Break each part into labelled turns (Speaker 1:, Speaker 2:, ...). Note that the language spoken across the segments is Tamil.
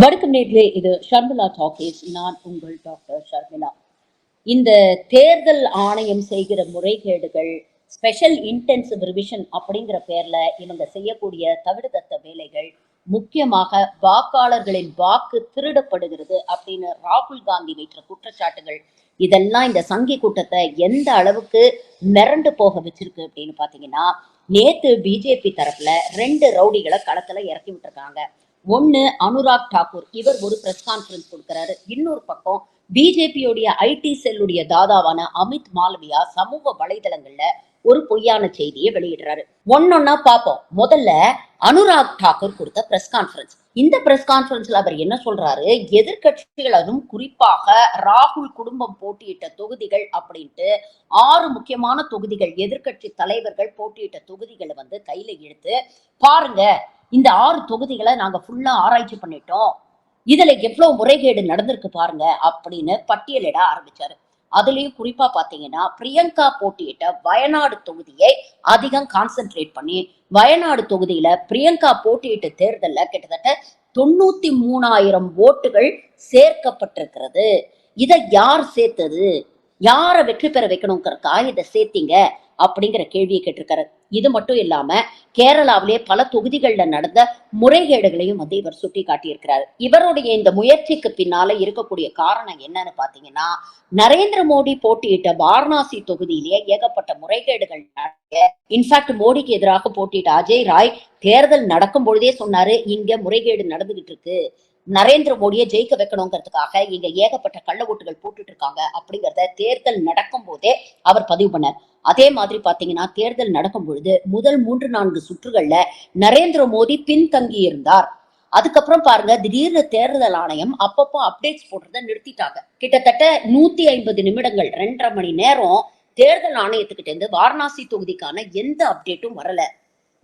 Speaker 1: வணக்கம் நேர்களே, இது ஷர்மிளா டாக்கீஸ். நான் உங்கள் டாக்டர் ஷர்மிளா. இந்த தேர்தல் ஆணையம் செய்கிற முறைகேடுகள், ஸ்பெஷல் இன்டென்சிவ் ரிவிஷன் அப்படிங்கிற பேர்ல இவங்க செய்யக்கூடிய தவிடுதத்த வேலைகள், முக்கியமாக வாக்காளர்களின் வாக்கு திருடப்படுகிறது அப்படின்னு ராகுல் காந்தி வைக்கிற குற்றச்சாட்டுகள், இதெல்லாம் இந்த சங்கி கூட்டத்தை எந்த அளவுக்கு மிரண்டு போக வச்சிருக்கு அப்படின்னு பாத்தீங்கன்னா, நேத்து பிஜேபி தரப்புல 2 ரவுடிகளை களத்துல இறக்கி விட்டுருக்காங்க. ஒன்னு அனுராக் தாக்கூர், இவர் ஒரு பிரஸ் கான்ஃபரன்ஸ் கொடுக்கிறாரு. இன்னொரு பக்கம் பிஜேபியோடைய ஐடி செல்லுடைய தாதாவான அமித் மாலவியா சமூக வலைதளங்கள்ல ஒரு பொய்யான செய்தியை வெளியிடுறாரு. ஒன்னொன்னா பார்ப்போம். முதல்ல அனுராக் தாக்கூர் கொடுத்த பிரஸ் கான்ஃபரன்ஸ். இந்த பிரஸ் கான்ஃபரன்ஸ்ல அவர் என்ன சொல்றாரு, எதிர்கட்சிகள், அதுவும் குறிப்பாக ராகுல் குடும்பம் போட்டியிட்ட தொகுதிகள் அப்படின்ட்டு 6 முக்கியமான தொகுதிகள், எதிர்கட்சி தலைவர்கள் போட்டியிட்ட தொகுதிகளை வந்து கையில எடுத்து பாருங்க, இந்த 6 தொகுதிகளை நாங்க ஃபுல்லா ஆராய்ச்சி பண்ணிட்டோம், இதுல எவ்வளவு முறைகேடு நடந்திருக்கு பாருங்க அப்படின்னு பட்டியலிட ஆரம்பிச்சாரு. அதுலயும் குறிப்பா பாத்தீங்கன்னா, பிரியங்கா போட்டியிட்ட வயநாடு தொகுதியை அதிகம் கான்சென்ட்ரேட் பண்ணி, வயநாடு தொகுதியில பிரியங்கா போட்டியிட்ட தேர்தல்ல கிட்டத்தட்ட 93,000 ஓட்டுகள் சேர்க்கப்பட்டிருக்கிறது. இதை யார் சேர்த்தது, யாரை வெற்றி பெற வைக்கணுங்கிறதுக்காக இதை சேர்த்தீங்க அப்படிங்கிற கேள்வியை கேட்டிருக்காரு. இது மட்டும் இல்லாம கேரளாவிலே பல தொகுதிகளில் நடந்த முறைகேடுகளையும் வந்து இவர் சுட்டி காட்டியிருக்கிறார். இவருடைய இந்த முயற்சிக்கு பின்னால இருக்கக்கூடிய காரணம் என்னன்னு பாத்தீங்கன்னா, நரேந்திர மோடி போட்டியிட்ட வாரணாசி தொகுதியிலேயே ஏகப்பட்ட முறைகேடுகள். இன்ஃபேக்ட் மோடிக்கு எதிராக போட்டியிட்ட அஜய் ராய் தேர்தல் நடக்கும் பொழுதே சொன்னாரு, இங்க முறைகேடு நடந்துகிட்டு இருக்கு, நரேந்திர மோடியை ஜெயிக்க வைக்கணுங்கிறதுக்காக இங்க ஏகப்பட்ட கள்ள ஓட்டுகள் போட்டுட்டு இருக்காங்க அப்படிங்கிறத தேர்தல் நடக்கும் போதே அவர் பதிவு பண்ணார். அதே மாதிரி பாத்தீங்கன்னா, தேர்தல் நடக்கும் பொழுது முதல் 3-4 சுற்றுகள்ல நரேந்திர மோடி பின்தங்கி இருந்தார். அதுக்கப்புறம் பாருங்க, திடீர்னு தேர்தல் ஆணையம் அப்பப்போ அப்டேட்ஸ் போடுறத நிறுத்திட்டாங்க. கிட்டத்தட்ட 150 நிமிடங்கள், 2.5 மணி நேரம் தேர்தல் ஆணையத்துக்கிட்ட இருந்து வாரணாசி தொகுதிக்கான எந்த அப்டேட்டும் வரல.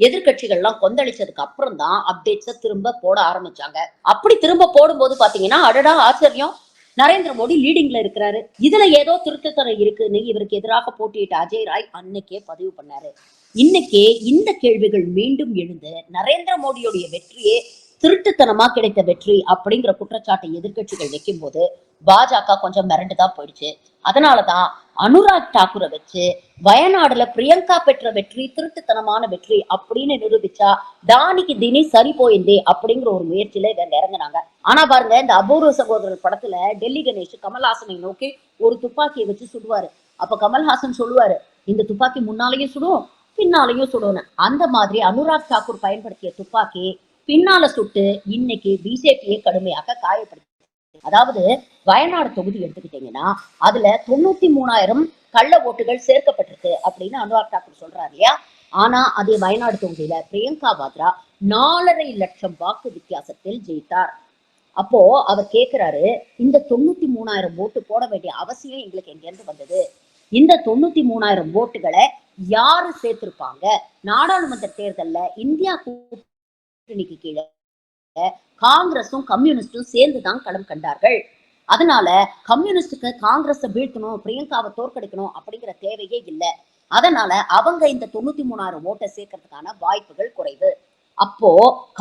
Speaker 1: எதிர்கட்சிகள்லாம் கொந்தளிச்சதுக்கு அப்புறம் தான் அப்டேட்ஸை திரும்ப போட ஆரம்பிச்சாங்க. அப்படி திரும்ப போடும்போது பாத்தீங்கன்னா, அடடா ஆச்சரியம், நரேந்திர மோடி லீடிங்ல இருக்கிறாரு, இதுல ஏதோ திருட்டுத்தனம் இருக்குன்னு இவருக்கு எதிராக போட்டியிட்ட அஜய் ராய் அன்னைக்கே பதிவு பண்ணாரு. இன்னைக்கே இந்த கேள்விகள் மீண்டும் எழுந்து நரேந்திர மோடியுடைய வெற்றியே திருட்டுத்தனமா கிடைத்த வெற்றி அப்படிங்கிற குற்றச்சாட்டை எதிர்கட்சிகள் வைக்கும் போது பாஜக கொஞ்சம் மிரண்டுதான் போயிடுச்சு. அதனாலதான் அனுராக் தாக்கூரை வச்சு வயநாடுல பிரியங்கா பெற்ற வெற்றி திருட்டுத்தனமான வெற்றி அப்படின்னு நிரூபிச்சா தானிக்கு தினி சரி போயிருந்தே அப்படிங்கிற ஒரு முயற்சியில இவங்க இறங்கினாங்க. ஆனா பாருங்க, இந்த அபூர்வ சகோதரர் படத்துல டெல்லி கணேஷ் கமல்ஹாசனை நோக்கி ஒரு துப்பாக்கியை வச்சு சுடுவாரு. அப்ப கமல்ஹாசன் சொல்லுவாரு, இந்த துப்பாக்கி முன்னாலேயும் சுடும் பின்னாலேயும் சுடும்னு. அந்த மாதிரி அனுராக் தாக்கூர் பயன்படுத்திய துப்பாக்கி பின்னால சுட்டு இன்னைக்கு பிஜேபியை கடுமையாக காயப்படுத்தி. அதாவது வயநாடு தொகுதி எடுத்துக்கிட்டீங்கன்னா, அதுல 93,000 கள்ள ஓட்டுகள் சேர்க்கப்பட்டிருக்கு அப்படின்னு அனுராக் தாக்கூர் சொல்றாரு இல்லையா. ஆனா அதே வயநாடு தொகுதியில பிரியங்கா வாத்ரா 4.5 லட்சம் வாக்கு வித்தியாசத்தில் ஜெயித்தார். அப்போ அவர் கேட்கிறாரு, இந்த 93,000 ஓட்டு போட வேண்டிய அவசியம் எங்களுக்கு எங்க இருந்து வந்தது, இந்த 93,000 ஓட்டுகளை யாரு சேர்த்திருப்பாங்க, நாடாளுமன்ற தேர்தல்ல இந்தியா கூட்டணிக்கு கீழே காங்கிரஸும் கம்யூனிஸ்டும் சேர்ந்துதான் களம் கண்டார்கள். அதனால கம்யூனிஸ்டுக்கு காங்கிரஸை வீழ்த்தணும், பிரியங்காவை தோற்கடிக்கணும் அப்படிங்கிற தேவையே இல்லை. அதனால அவங்க இந்த 93,000 ஓட்டை சேர்க்கறதுக்கான வாய்ப்புகள் குறைவு. அப்போ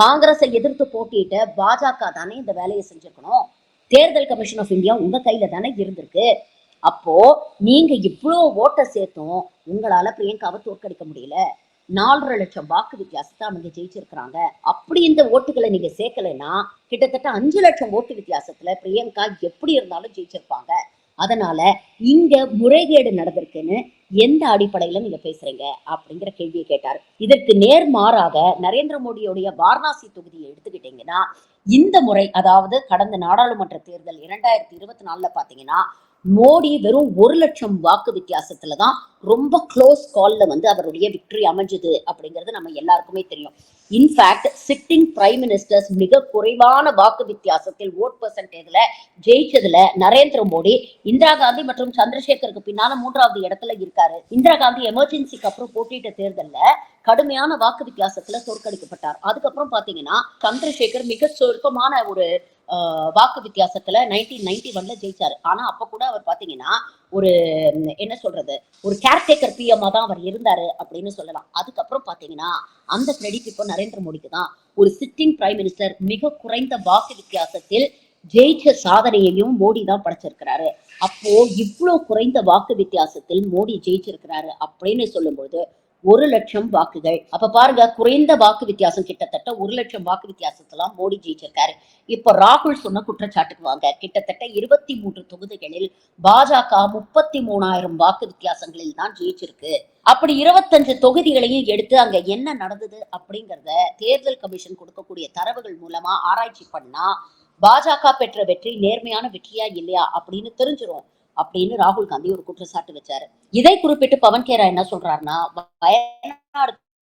Speaker 1: காங்கிரஸை எதிர்த்து போட்டியிட்ட பாஜக தானே இந்த வேலையை செஞ்சிருக்கணும். தேர்தல் கமிஷன் ஆஃப் இந்தியா உங்க கையில தானே இருந்திருக்கு. அப்போ நீங்க இவ்வளவு ஓட்டை சேர்த்தும் உங்களால பிரியங்காவை தோற்கடிக்க முடியல. 4.5 லட்சம் வாக்கு வித்தியாசத்தை அவங்க ஜெயிச்சிருக்கிறாங்க. அப்படி இந்த ஓட்டுகளை நீங்க சேர்க்கலைன்னா கிட்டத்தட்ட 5 லட்சம் ஓட்டு வித்தியாசத்துல பிரியங்கா எப்படி இருந்தாலும் ஜெயிச்சிருப்பாங்க. அதனால இங்க முறைகேடு நடந்திருக்குன்னு எந்த அடிப்படையில நீங்க பேசுறீங்க அப்படிங்கிற கேள்வியை கேட்டாரு. இதற்கு நேர்மாறாக நரேந்திர மோடியுடைய வாரணாசி தொகுதியை எடுத்துக்கிட்டீங்கன்னா, இந்த முறை, அதாவது கடந்த நாடாளுமன்ற தேர்தல் 2024ல பாத்தீங்கன்னா, மோடி வெறும் 1 லட்சம் வாக்கு வித்தியாசத்துலதான் ரொம்ப க்ளோஸ் கால்ல வந்து அவருடைய விக்டரி அமைஞ்சது அப்படிங்கிறது நம்ம எல்லாருக்குமே தெரியும். இன்ஃபேக்ட் சிட்டிங் பிரைம் மினிஸ்டர்ஸ் மிக குறைவான வாக்கு வித்தியாசத்தில் ஓட் பெர்சன்டேஜ்ல ஜெயிச்சதுல நரேந்திர மோடி இந்திரா காந்தி மற்றும் சந்திரசேகருக்கு பின்னால 3வது இடத்துல இருக்காரு. இந்திரா காந்தி எமர்ஜென்சிக்கு அப்புறம் போட்டியிட்ட தேர்தல்ல கடுமையான வாக்கு வித்தியாசத்துல தோற்கடிக்கப்பட்டார். அதுக்கப்புறம் பாத்தீங்கன்னா சந்திரசேகர் மிக சொற்பமான ஒரு வாக்கு வித்தியாசத்துல 1991ல ஜெயிச்சாரு. ஆனா அப்ப கூட அவர் பாத்தீங்கன்னா ஒரு என்ன சொல்றது, ஒரு கேர்டேக்கர் பிஎம்மா தான் அவர் இருந்தாரு அப்படின்னு சொல்லலாம். அதுக்கப்புறம் பாத்தீங்கன்னா அந்த கிரெடிட் இப்போ நரேந்திர மோடிக்கு தான். ஒரு சிட்டிங் பிரைம் மினிஸ்டர் மிக குறைந்த வாக்கு வித்தியாசத்தில் ஜெயிச்ச சாதனையையும் மோடி தான் படைச்சிருக்கிறாரு. அப்போ இவ்வளவு குறைந்த வாக்கு வித்தியாசத்தில் மோடி ஜெயிச்சிருக்கிறாரு அப்படின்னு சொல்லும்போது 1,00,000 வாக்குகள். அப்ப பாருங்க, குறைந்த வாக்கு வித்தியாசம், கிட்டத்தட்ட 1,00,000 வாக்கு வித்தியாசத்தெல்லாம் மோடி ஜெயிச்சிருக்காரு. இப்ப ராகுல் சொன்ன குற்றச்சாட்டுக்கு வாங்க. கிட்டத்தட்ட 23 தொகுதிகளில் பாஜக 33,000 வாக்கு வித்தியாசங்களில் தான் ஜெயிச்சிருக்கு. அப்படி 25 தொகுதிகளையும் எடுத்து அங்க என்ன நடந்தது அப்படிங்கறத தேர்தல் கமிஷன் கொடுக்கக்கூடிய தரவுகள் மூலமா ஆராய்ச்சி பண்ணா பாஜக பெற்ற வெற்றி நேர்மையான வெற்றியா இல்லையா அப்படின்னு தெரிஞ்சிரும் அப்படின்னு ராகுல் காந்தி ஒரு குற்றச்சாட்டு வச்சாரு. இதை குறிப்பிட்டு பவன் கேரா என்ன சொல்றாருன்னா, வயநாடு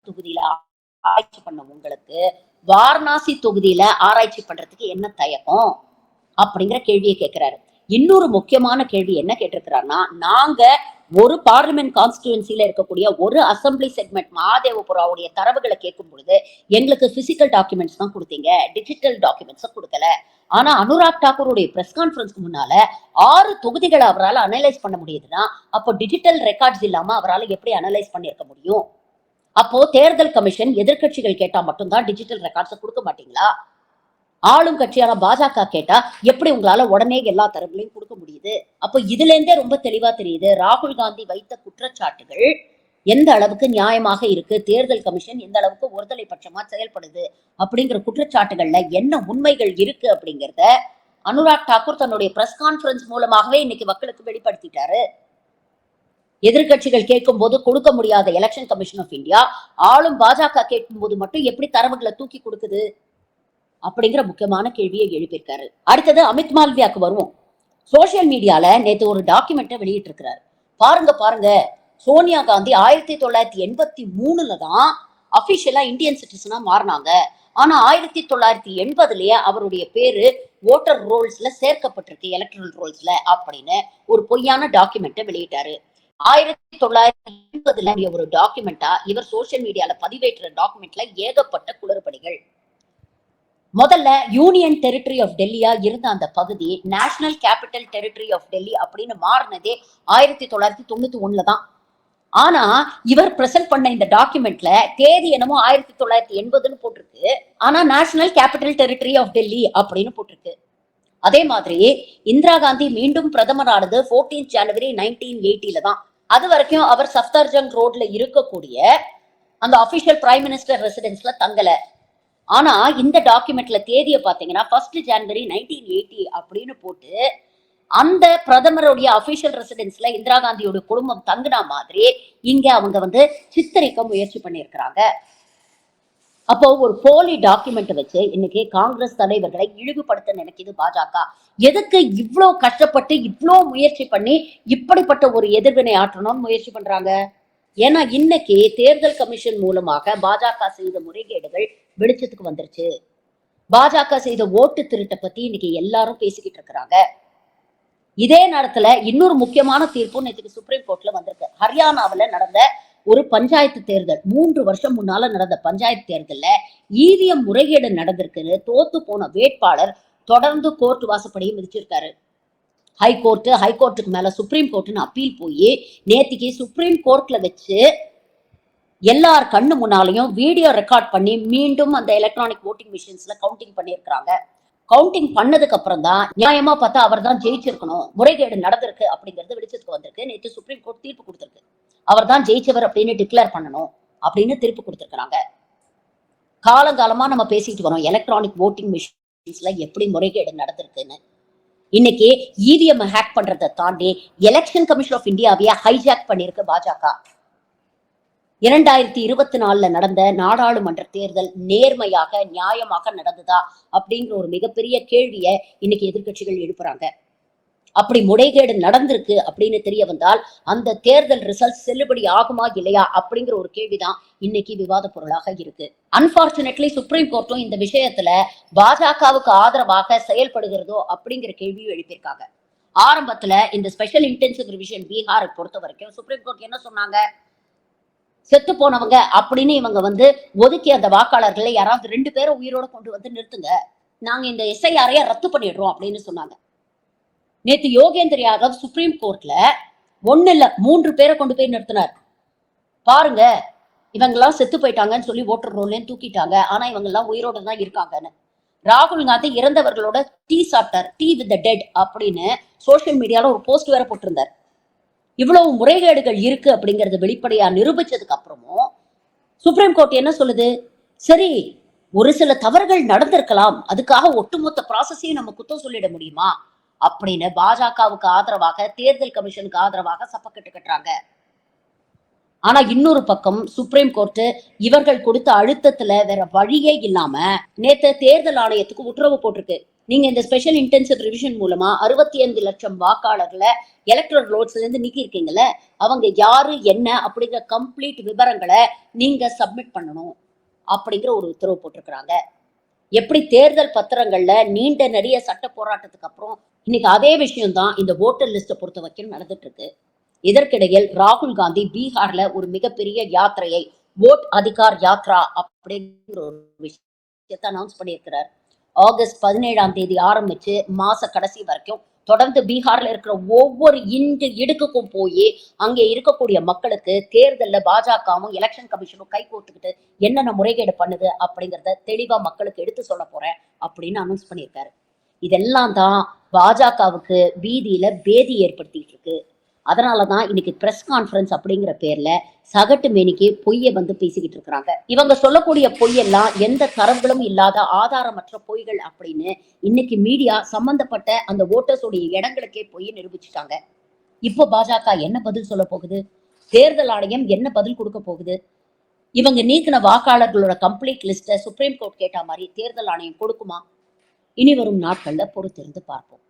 Speaker 1: தொகுதியில ஆராய்ச்சி பண்ண உங்களுக்கு வாரணாசி தொகுதியில ஆராய்ச்சி பண்றதுக்கு என்ன தயக்கம் அப்படிங்கிற கேள்வியை கேட்கிறாரு. இன்னொரு முக்கியமான கேள்வி என்ன கேட்டிருக்கிறாருன்னா, நாங்க ஒரு பார்லிமெண்ட் கான்ஸ்டிடுவன்சில இருக்கக்கூடிய ஒரு அசம்பிளி செக்மெண்ட் மகாதேவபுராவுடைய தரவுகளை கேட்கும் பொழுது எங்களுக்கு பிசிக்கல் டாக்குமெண்ட்ஸ் தான் கொடுத்தீங்க, டிஜிட்டல் டாக்குமெண்ட்ஸ் கொடுக்கல. ஆனா அனுராக் தாக்கூருடைய பிரஸ் கான்பரன்ஸ்க்கு முன்னால 6 தொகுதிகளை அவரால் அனலைஸ் பண்ண முடியுதுன்னா அப்போ டிஜிட்டல் ரெக்கார்ட்ஸ் இல்லாம அவரால் எப்படி அனலைஸ் பண்ணிருக்க முடியும்? அப்போ தேர்தல் கமிஷன் எதிர்கட்சிகள் கேட்டா மட்டும்தான் டிஜிட்டல் ரெக்கார்ட்ஸ் கொடுக்க மாட்டீங்களா? ஆளும் கட்சியான பாஜக கேட்டா எப்படி உங்களால உடனே எல்லா தரவுகளையும் கொடுக்க முடியுது? அப்போ இதுல இருந்தே ரொம்ப தெளிவா தெரியுது ராகுல் காந்தி வைத்த குற்றச்சாட்டுகள் எந்த அளவுக்கு நியாயமாக இருக்கு, தேர்தல் கமிஷன் எந்த அளவுக்கு ஒருதலை பட்சமா செயல்படுது அப்படிங்கிற குற்றச்சாட்டுகள்ல என்ன உண்மைகள் இருக்கு அப்படிங்கிறத அனுராக் தாக்கூர் தன்னுடைய பிரஸ் கான்பரன்ஸ் மூலமாகவே இன்னைக்கு மக்களுக்கு வெளிப்படுத்திட்டாரு. எதிர்கட்சிகள் கேட்கும் போது கொடுக்க முடியாத எலெக்ஷன் கமிஷன் ஆஃப் இந்தியா ஆளும் பாஜக கேட்கும் போது மட்டும் எப்படி தரவுகளை தூக்கி கொடுக்குது அப்படிங்கிற முக்கியமான கேள்வியை எழுப்பியிருக்காரு. அடுத்தது அமித் மால்வியாக்கு வருவோம். சோசியல் மீடியால நேற்று ஒரு டாக்குமெண்ட்டை வெளியிட்டு இருக்கிறாரு. பாருங்க, சோனியா காந்தி 1983 தான் அபிஷியலா இந்தியன் சிட்டிசனா மாறினாங்க. ஆனா 1980லயே அவருடைய பேரு ஓட்டர் ரோல்ஸ்ல சேர்க்கப்பட்டிருக்கு, எலக்ட்ரல் ரோல்ஸ்ல அப்படின்னு ஒரு பொய்யான டாக்குமெண்ட்டை வெளியிட்டாரு. 1980 ஒரு டாக்குமெண்டா இவர் சோசியல் மீடியால பதிவேற்ற டாக்குமெண்ட்ல ஏகப்பட்ட குளறுபடிகள். முதல்ல யூனியன் டெரிட்டரி ஆஃப் டெல்லியா இருந்த அந்த பகுதி national capital territory of Delhi அப்படின்னு மாறினதே 1991 தான். ஆனா இவர் பிரசன்ட் பண்ண இந்த டாக்குமெண்ட்ல தேதி என்னமோ 1980 போட்டிருக்கு, ஆனா national capital territory of Delhi அப்படின்னு போட்டிருக்கு. அதே மாதிரி இந்திரா காந்தி மீண்டும் பிரதமரானது 14 ஜனவரி 1980 தான். அது வரைக்கும் அவர் சஃப்தர்ஜங் ரோட்ல இருக்கக்கூடிய அந்த அபிஷியல் பிரைம் மினிஸ்டர் ரெசிடென்ஸ்ல தங்கல. ஆனா இந்த டாக்குமெண்ட்ல தேதியை பாத்தீங்கன்னா 1 ஜனவரி 1980 அப்படின்னு போட்டு அந்த பிரதமருடைய அபிஷியல் ரெசிடென்ஸ்ல இந்திரா காந்தியோட குடும்பம் தங்குனா மாதிரி இங்க அவங்க சித்தரிக்க முயற்சி பண்ணியிருக்கிறாங்க. அப்போ ஒரு போலி டாக்குமெண்ட் வச்சு இன்னைக்கு காங்கிரஸ் தலைவர்களை இழிவுபடுத்த நினைக்குது பாஜக. எதுக்கு இவ்வளவு கஷ்டப்பட்டு இவ்வளவு முயற்சி பண்ணி இப்படிப்பட்ட ஒரு எதிர்வினை ஆற்றணும்னு முயற்சி பண்றாங்க? ஏன்னா இன்னைக்கு தேர்தல் கமிஷன் மூலமாக பாஜக செய்த முறைகேடுகள் வெளிச்சத்துக்கு வந்துருச்சு. பாஜக செய்த ஓட்டு திருட்டை பத்தி இன்னைக்கு எல்லாரும் பேசிக்கிட்டு இருக்கிறாங்க. இதே நேரத்துல இன்னொரு முக்கியமான தீர்ப்பு நேற்றுக்கு சுப்ரீம் கோர்ட்ல வந்திருக்கு. ஹரியானாவில் நடந்த ஒரு பஞ்சாயத்து தேர்தல், 3 வருஷம் முன்னால நடந்த பஞ்சாயத்து தேர்தல்ல இவிஎம் முறைகேடு நடந்திருக்குன்னு தோத்து போன வேட்பாளர் தொடர்ந்து கோர்ட் வாசப்படியும் மிதிச்சிருக்காரு. ஹைகோர்ட்டுக்கு மேல சுப்ரீம் கோர்ட்னு அப்பீல் போய் நேத்திக்கு சுப்ரீம் கோர்ட்ல வச்சு எல்லார் கண்ணு முன்னாலையும் வீடியோ ரெக்கார்ட் பண்ணி மீண்டும் அந்த எலக்ட்ரானிக் ஓட்டிங் மிஷின்ஸ்ல கவுண்டிங் பண்ணியிருக்கிறாங்க. கவுண்டிங் பண்ணதுக்கு அப்புறம் தான் நியாயமா பார்த்தா அவர் தான் ஜெயிச்சிருக்கணும், முறைகேடு நடந்திருக்கு அப்படிங்கிறது வெளிச்சத்துக்கு வந்திருக்கு. நேற்று சுப்ரீம் கோர்ட் தீர்ப்பு கொடுத்திருக்கு. அவர் தான் ஜெயிச்சவர் அப்படின்னு டிக்ளேர் பண்ணணும் அப்படின்னு தீர்ப்பு கொடுத்திருக்கிறாங்க. காலங்காலமா நம்ம பேசிட்டு வரோம் எலக்ட்ரானிக் ஓட்டிங் மிஷின்ஸ்ல எப்படி முறைகேடு நடந்திருக்குன்னு. இன்னைக்கு இவிஎம் ஹேக் பண்றதை தாண்டி எலெக்ஷன் கமிஷன் ஆஃப் இந்தியாவையே ஹைஜாக் பண்ணிருக்கு பாஜக. 2024 நடந்த நாடாளுமன்ற தேர்தல் நேர்மையாக நியாயமாக நடந்ததா அப்படிங்கிற ஒரு மிகப்பெரிய கேள்வியை இன்னைக்கு எதிர்கட்சிகள் எழுப்புறாங்க. அப்படி முறைகேடு நடந்திருக்கு அப்படின்னு தெரிய வந்தால் அந்த தேர்தல் ரிசல்ட் செல்லுபடி ஆகுமா இல்லையா அப்படிங்கிற ஒரு கேள்விதான் இன்னைக்கு விவாத பொருளாக இருக்கு. அன்பார்ச்சுனேட்லி சுப்ரீம் கோர்ட்டும் இந்த விஷயத்துல பாஜகவுக்கு ஆதரவாக செயல்படுகிறதோ அப்படிங்கிற கேள்வியும் எழுப்பியிருக்காங்க. ஆரம்பத்துல இந்த ஸ்பெஷல் இன்டென்சிவ் ரிவிஷன் பீகாரை பொறுத்த வரைக்கும் சுப்ரீம் கோர்ட் என்ன சொன்னாங்க, செத்து போனவங்க அப்படின்னு இவங்க ஒதுக்கி அந்த வாக்காளர்களை யாராவது 2 பேரை உயிரோட கொண்டு நிறுத்துங்க, நாங்க இந்த எஸ்ஐஆரைய ரத்து பண்ணிடுறோம் அப்படின்னு சொன்னாங்க. நேத்து யோகேந்திர யாதவ் சுப்ரீம் கோர்ட்ல 1 இல்ல 3 பேரை கொண்டு போய் நிறுத்தினார். பாருங்க, இவங்கெல்லாம் செத்து போயிட்டாங்கன்னு சொல்லி ஓட்டர் ரோல்லேயும் தூக்கிட்டாங்க. ஆனா இவங்கெல்லாம் உயிரோட தான் இருக்காங்கன்னு. ராகுல் காந்தி இறந்தவர்களோட டீ சாப்பிட்டார், டீ வித் த டெட் அப்படின்னு சோசியல் மீடியால ஒரு போஸ்ட் வேற போட்டிருந்தார். இவ்வளவு முறைகேடுகள் இருக்கு அப்படிங்கறது வெளிப்படையா நிரூபிச்சதுக்கு அப்புறமும் சுப்ரீம் கோர்ட் என்ன சொல்லுது? சரி, ஒரு சில தவறுகள் நடந்திருக்கலாம், அதுக்காக ஒட்டுமொத்த ப்ராசஸையும் நம்ம குத்தம் சொல்லிட முடியுமா அப்படின்னு பாஜகவுக்கு ஆதரவாக, தேர்தல் கமிஷனுக்கு ஆதரவாக சப்பக்கட்டு கட்டுறாங்க. ஆனா இன்னொரு பக்கம் சுப்ரீம் கோர்ட் இவர்கள் கொடுத்த அழுத்தத்துல வேற வழியே இல்லாம நேத்து தேர்தல் ஆணையத்துக்கு உத்தரவு போட்டிருக்கு. நீங்க இந்த ஸ்பெஷல் இன்டென்சிவ் ரிவிஷன் மூலமா 65 லட்சம் வாக்காளர்களை எலக்ட்ரல் ரோல்ஸ்ல இருந்து நீக்கி இருக்கீங்கல்ல, அவங்க யாரு என்ன அப்படிங்கிற கம்ப்ளீட் விவரங்களை நீங்க சப்மிட் பண்ணணும் அப்படிங்கிற ஒரு உத்தரவு போட்டிருக்கிறாங்க. எப்படி தேர்தல் பத்திரங்கள்ல நீண்ட நெடிய சட்ட போராட்டத்துக்கு அப்புறம் இன்னைக்கு அதே விஷயம் தான் இந்த ஓட்டர் லிஸ்ட்டை பொறுத்த வரைக்கும் நடந்துட்டு இருக்கு. இதற்கிடையில் ராகுல் காந்தி பீகார்ல ஒரு மிகப்பெரிய யாத்திரையை, ஓட் அதிகார் யாத்ரா அப்படிங்கிற ஒரு விஷயத்தை அனௌன்ஸ் பண்ணியிருக்கிறார். ஆகஸ்ட் 17ஆம் தேதி ஆரம்பிச்சு மாச கடைசி வரைக்கும் தொடர்ந்து பீகார்ல இருக்கிற ஒவ்வொரு இடுக்குக்கும் போய் அங்கே இருக்கக்கூடிய மக்களுக்கு தேர்தல்ல பாஜகவும் எலெக்ஷன் கமிஷனும் கை கோர்த்துக்கிட்டு என்னென்ன முறைகேடு பண்ணுது அப்படிங்கிறத தெளிவா மக்களுக்கு எடுத்து சொல்ல போறேன் அப்படின்னு அனௌன்ஸ் பண்ணியிருக்காரு. இதெல்லாம் தான் பாஜகவுக்கு வீதியில பேதி ஏற்படுத்திட்டு இருக்கு. அதனாலதான் இன்னைக்கு பிரஸ் கான்ஃபரன்ஸ் அப்படிங்கிற பேர்ல சகட்டு மேனிக்கு பொய்யை வந்து பேசிக்கிட்டு இருக்கிறாங்க. இவங்க சொல்லக்கூடிய பொய்யெல்லாம் எந்த தரவுகளும் இல்லாத ஆதாரமற்ற பொய்கள் அப்படின்னு இன்னைக்கு மீடியா சம்பந்தப்பட்ட அந்த ஓட்டர்ஸோடைய இடங்களுக்கே போய் நிரூபிச்சுட்டாங்க. இப்போ பாஜக என்ன பதில் சொல்ல போகுது? தேர்தல் ஆணையம் என்ன பதில் கொடுக்க போகுது? இவங்க நீக்கின வாக்காளர்களோட கம்ப்ளீட் லிஸ்ட சுப்ரீம் கோர்ட் கேட்ட மாதிரி தேர்தல் ஆணையம் கொடுக்குமா? இனி வரும் நாட்கள்ல பொறுத்திருந்து பார்ப்போம்.